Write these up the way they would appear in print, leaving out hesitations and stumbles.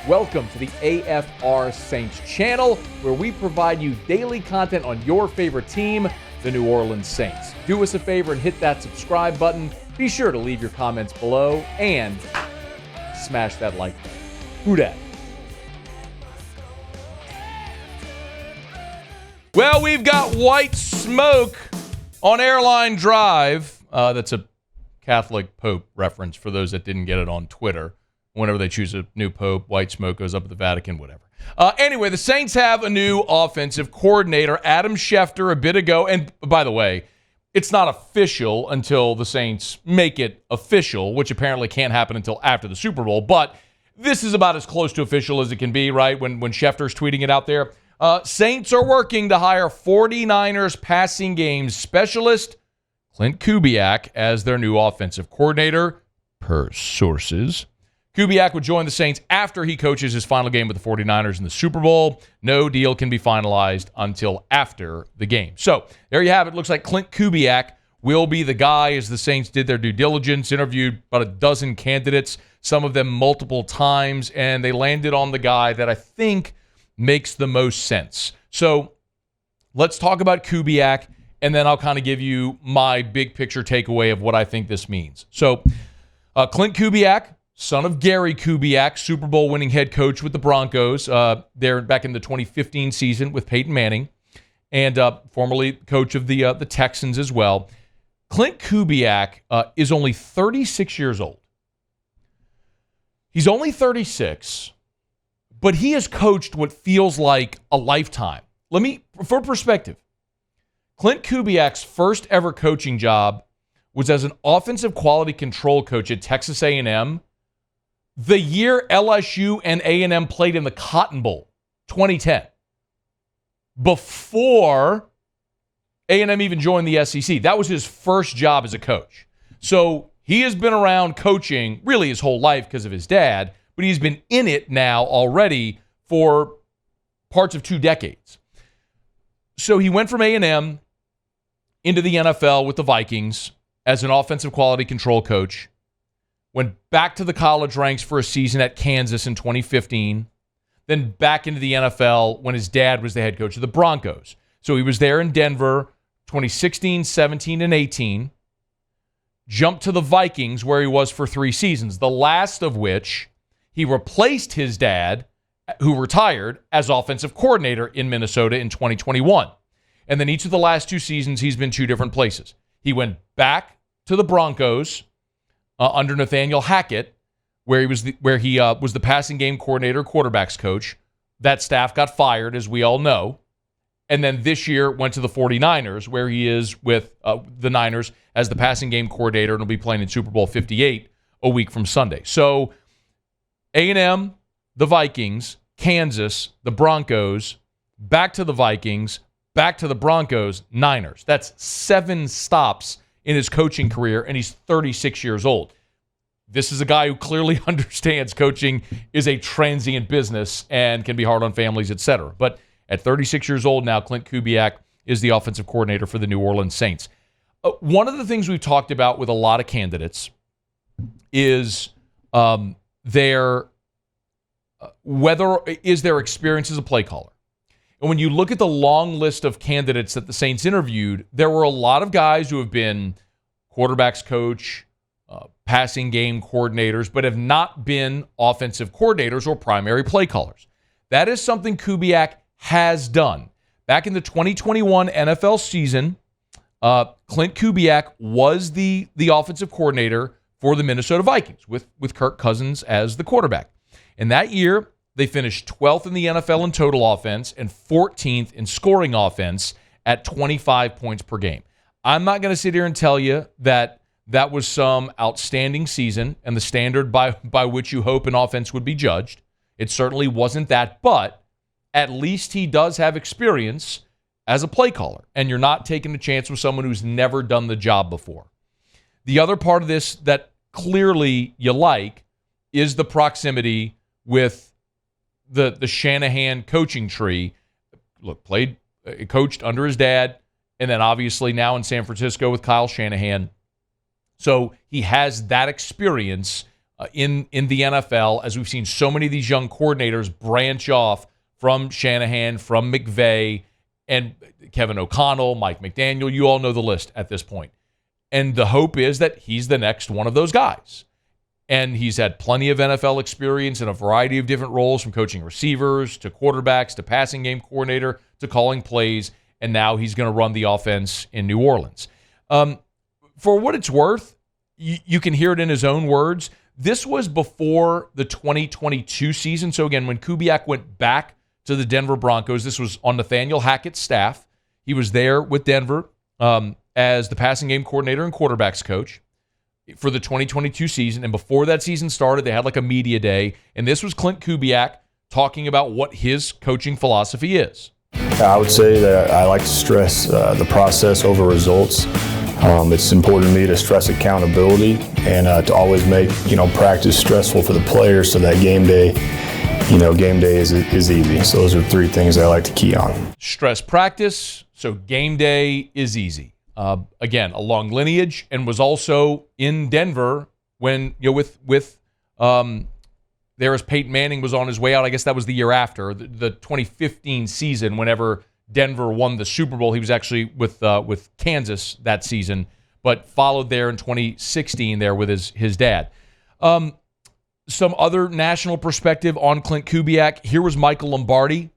Welcome to the AFR Saints channel, where we provide you daily content on your favorite team, the New Orleans Saints. Do us a favor and hit that subscribe button. Be sure to leave your comments below and smash that like button. Who dat? Well, we've got white smoke on Airline Drive. That's a Catholic Pope reference for those that didn't get it on Twitter. Whenever they choose a new pope, white smoke goes up at the Vatican, whatever. Anyway, the Saints have a new offensive coordinator, Adam Schefter, a bit ago. And by the way, it's not official until the Saints make it official, which apparently can't happen until after the Super Bowl. But this is about as close to official as it can be, right, when Schefter's tweeting it out there. Saints are working to hire 49ers passing game specialist Klint Kubiak as their new offensive coordinator, per sources. Kubiak would join the Saints after he coaches his final game with the 49ers in the Super Bowl. No deal can be finalized until after the game. So there you have it. Looks like Klint Kubiak will be the guy, as the Saints did their due diligence, interviewed about a dozen candidates, some of them multiple times, and they landed on the guy that I think makes the most sense. So let's talk about Kubiak, and then I'll kind of give you my big picture takeaway of what I think this means. So Klint Kubiak, son of Gary Kubiak, Super Bowl winning head coach with the Broncos, there back in the 2015 season with Peyton Manning, and formerly coach of the Texans as well. Klint Kubiak is only 36 years old. He's only 36, but he has coached what feels like a lifetime. For perspective, Klint Kubiak's first ever coaching job was as an offensive quality control coach at Texas A&M, the year LSU and A&M played in the Cotton Bowl, 2010, before A&M even joined the SEC. That was his first job as a coach. So he has been around coaching really his whole life because of his dad, but he's been in it now already for parts of 2 decades. So he went from A&M into the NFL with the Vikings as an offensive quality control coach. Went back to the college ranks for a season at Kansas in 2015, then back into the NFL when his dad was the head coach of the Broncos. So he was there in Denver 2016, 17, and 18. Jumped to the Vikings where he was for 3 seasons, the last of which he replaced his dad, who retired, as offensive coordinator in Minnesota in 2021. And then each of the last 2 seasons, he's been 2 different places. He went back to the Broncos under Nathaniel Hackett, where he was the passing game coordinator, quarterbacks coach. That staff got fired, as we all know. And then this year went to the 49ers, where he is with the Niners as the passing game coordinator and will be playing in Super Bowl 58 a week from Sunday. So A&M, the Vikings, Kansas, the Broncos, back to the Vikings, back to the Broncos, Niners. That's 7 stops in his coaching career, and he's 36 years old. This is a guy who clearly understands coaching is a transient business and can be hard on families, etc. But at 36 years old now, Klint Kubiak is the offensive coordinator for the New Orleans Saints. One of the things we've talked about with a lot of candidates is their experience as a play caller. And when you look at the long list of candidates that the Saints interviewed, there were a lot of guys who have been quarterbacks coach, passing game coordinators, but have not been offensive coordinators or primary play callers. That is something Kubiak has done. Back in the 2021 NFL season, Klint Kubiak was the offensive coordinator for the Minnesota Vikings with Kirk Cousins as the quarterback. And that year, they finished 12th in the NFL in total offense and 14th in scoring offense at 25 points per game. I'm not going to sit here and tell you that that was some outstanding season and the standard by which you hope an offense would be judged. It certainly wasn't that, but at least he does have experience as a play caller, and you're not taking a chance with someone who's never done the job before. The other part of this that clearly you like is the proximity with the Shanahan coaching tree. Look, coached under his dad, and then obviously now in San Francisco with Kyle Shanahan. So he has that experience in the NFL, as we've seen so many of these young coordinators branch off from Shanahan, from McVay, and Kevin O'Connell, Mike McDaniel. You all know the list at this point. And the hope is that he's the next one of those guys. And he's had plenty of NFL experience in a variety of different roles, from coaching receivers to quarterbacks to passing game coordinator to calling plays. And now he's going to run the offense in New Orleans. For what it's worth, you can hear it in his own words. This was before the 2022 season. So again, when Kubiak went back to the Denver Broncos, this was on Nathaniel Hackett's staff. He was there with Denver as the passing game coordinator and quarterbacks coach for the 2022 season. And before that season started, they had like a media day. And this was Klint Kubiak talking about what his coaching philosophy is. I would say that I like to stress the process over results. It's important to me to stress accountability and to always make practice stressful for the players, so that game day is easy. So those are three things I like to key on. Stress practice, so game day is easy. Again, a long lineage, and was also in Denver when there as Peyton Manning was on his way out. I guess that was the year after the 2015 season. Whenever Denver won the Super Bowl, he was actually with Kansas that season, but followed there in 2016 there with his dad. Some other national perspective on Klint Kubiak. Here was Michael Lombardi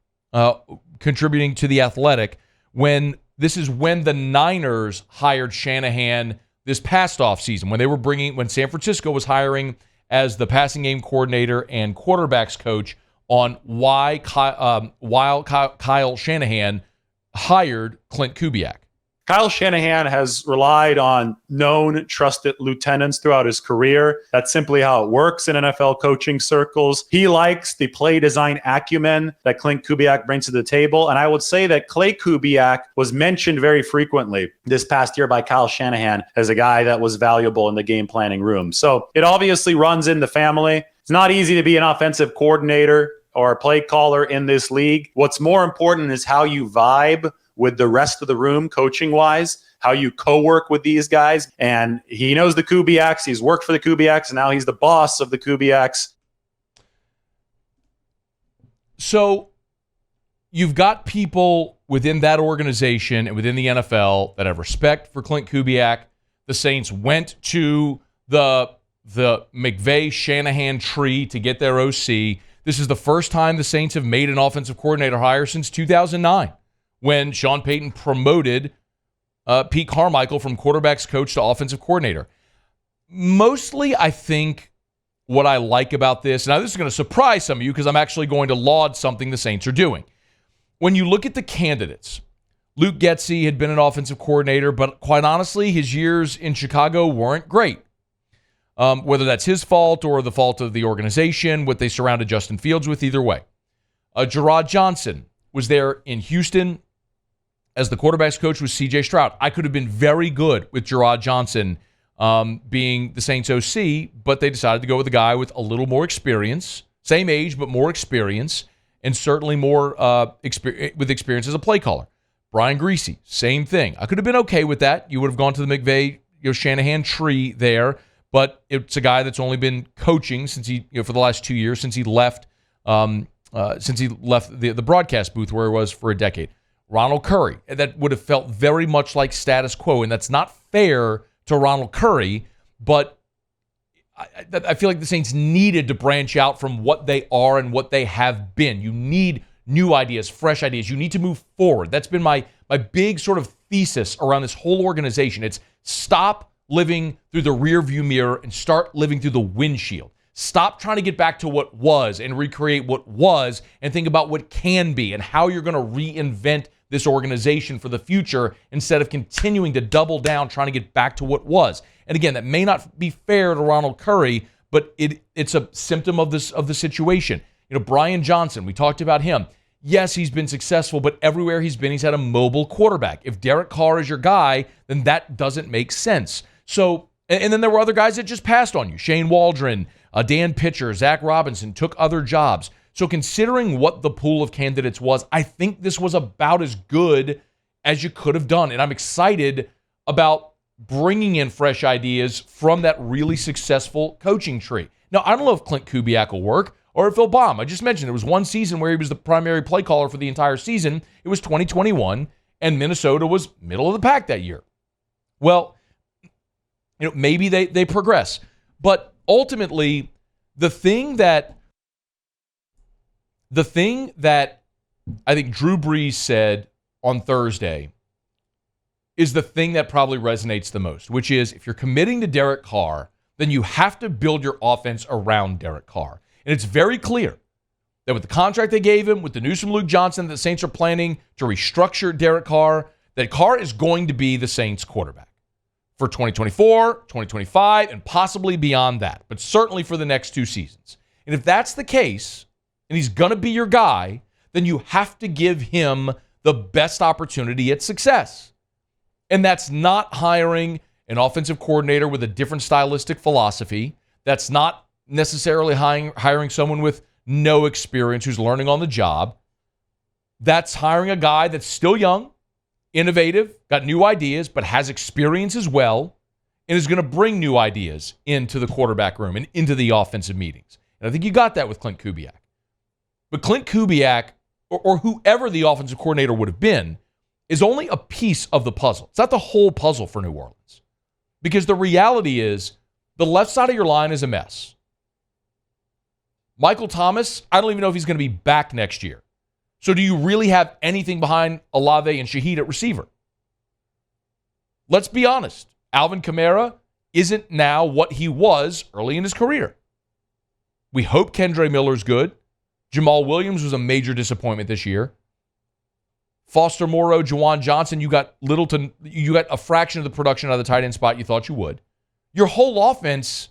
contributing to The Athletic when the Niners hired Shanahan this past offseason, when San Francisco was hiring as the passing game coordinator and quarterbacks coach, on why Kyle Shanahan hired Klint Kubiak. Kyle Shanahan has relied on known, trusted lieutenants throughout his career. That's simply how it works in NFL coaching circles. He likes the play design acumen that Klint Kubiak brings to the table. And I would say that Klint Kubiak was mentioned very frequently this past year by Kyle Shanahan as a guy that was valuable in the game planning room. So it obviously runs in the family. It's not easy to be an offensive coordinator or a play caller in this league. What's more important is how you vibe with the rest of the room, coaching-wise, how you co-work with these guys. And he knows the Kubiaks. He's worked for the Kubiaks, and now he's the boss of the Kubiaks. So you've got people within that organization and within the NFL that have respect for Klint Kubiak. The Saints went to the McVay-Shanahan tree to get their OC. This is the first time the Saints have made an offensive coordinator hire since 2009. When Sean Payton promoted Pete Carmichael from quarterbacks coach to offensive coordinator. Mostly, I think what I like about this, now this is going to surprise some of you because I'm actually going to laud something the Saints are doing. When you look at the candidates, Luke Getty had been an offensive coordinator, but quite honestly, his years in Chicago weren't great. Whether that's his fault or the fault of the organization, what they surrounded Justin Fields with, either way. Gerard Johnson was there in Houston as the quarterback's coach was C.J. Stroud. I could have been very good with Gerard Johnson being the Saints OC, but they decided to go with a guy with a little more experience, same age, but more experience, and certainly more with experience as a play caller. Brian Griese, same thing. I could have been okay with that. You would have gone to the McVay, Shanahan tree there, but it's a guy that's only been coaching since for the last 2 years, since he left the broadcast booth where he was for a decade. Ronald Curry, that would have felt very much like status quo, and that's not fair to Ronald Curry, but I feel like the Saints needed to branch out from what they are and what they have been. You need new ideas, fresh ideas. You need to move forward. That's been my big sort of thesis around this whole organization. It's stop living through the rearview mirror and start living through the windshield. Stop trying to get back to what was and recreate what was, and think about what can be and how you're going to reinvent this organization for the future instead of continuing to double down trying to get back to what was. And again, that may not be fair to Ronald Curry, but it's a symptom of the situation. Brian Johnson, we talked about him. Yes, he's been successful, but everywhere he's been, he's had a mobile quarterback. If Derek Carr is your guy, then that doesn't make sense. So, and then there were other guys that just passed on you. Shane Waldron, Dan Pitcher, Zach Robinson took other jobs. So considering what the pool of candidates was, I think this was about as good as you could have done. And I'm excited about bringing in fresh ideas from that really successful coaching tree. Now, I don't know if Klint Kubiak will work or if he'll bomb. I just mentioned there was one season where he was the primary play caller for the entire season. It was 2021, and Minnesota was middle of the pack that year. Well, maybe they progress. But ultimately, the thing that I think Drew Brees said on Thursday is the thing that probably resonates the most, which is if you're committing to Derek Carr, then you have to build your offense around Derek Carr. And it's very clear that with the contract they gave him, with the news from Luke Johnson that the Saints are planning to restructure Derek Carr, that Carr is going to be the Saints quarterback for 2024, 2025, and possibly beyond that, but certainly for the next 2 seasons. And if that's the case, and he's going to be your guy, then you have to give him the best opportunity at success. And that's not hiring an offensive coordinator with a different stylistic philosophy. That's not necessarily hiring someone with no experience who's learning on the job. That's hiring a guy that's still young, innovative, got new ideas, but has experience as well, and is going to bring new ideas into the quarterback room and into the offensive meetings. And I think you got that with Klint Kubiak. But Klint Kubiak, or whoever the offensive coordinator would have been, is only a piece of the puzzle. It's not the whole puzzle for New Orleans. Because the reality is, the left side of your line is a mess. Michael Thomas, I don't even know if he's going to be back next year. So do you really have anything behind Olave and Shaheed at receiver? Let's be honest. Alvin Kamara isn't now what he was early in his career. We hope Kendre Miller's good. Jamal Williams was a major disappointment this year. Foster Moreau, Juwan Johnson, you got a fraction of the production out of the tight end spot you thought you would. Your whole offense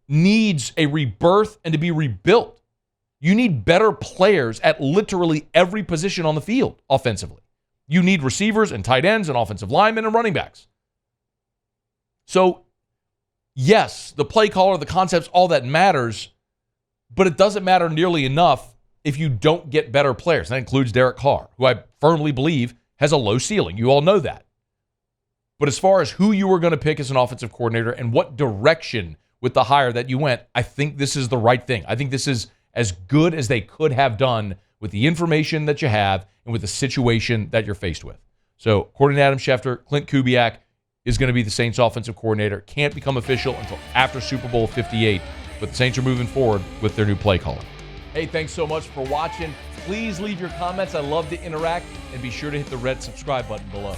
needs a rebirth and to be rebuilt. You need better players at literally every position on the field offensively. You need receivers and tight ends and offensive linemen and running backs. So, yes, the play caller, the concepts, all that matters, but it doesn't matter nearly enough if you don't get better players. That includes Derek Carr, who I firmly believe has a low ceiling. You all know that. But as far as who you were going to pick as an offensive coordinator and what direction with the hire that you went, I think this is the right thing. I think this is as good as they could have done with the information that you have and with the situation that you're faced with. So, according to Adam Schefter, Klint Kubiak is going to be the Saints offensive coordinator. Can't become official until after Super Bowl 58, but the Saints are moving forward with their new play caller. Hey, thanks so much for watching. Please leave your comments. I love to interact, and be sure to hit the red subscribe button below.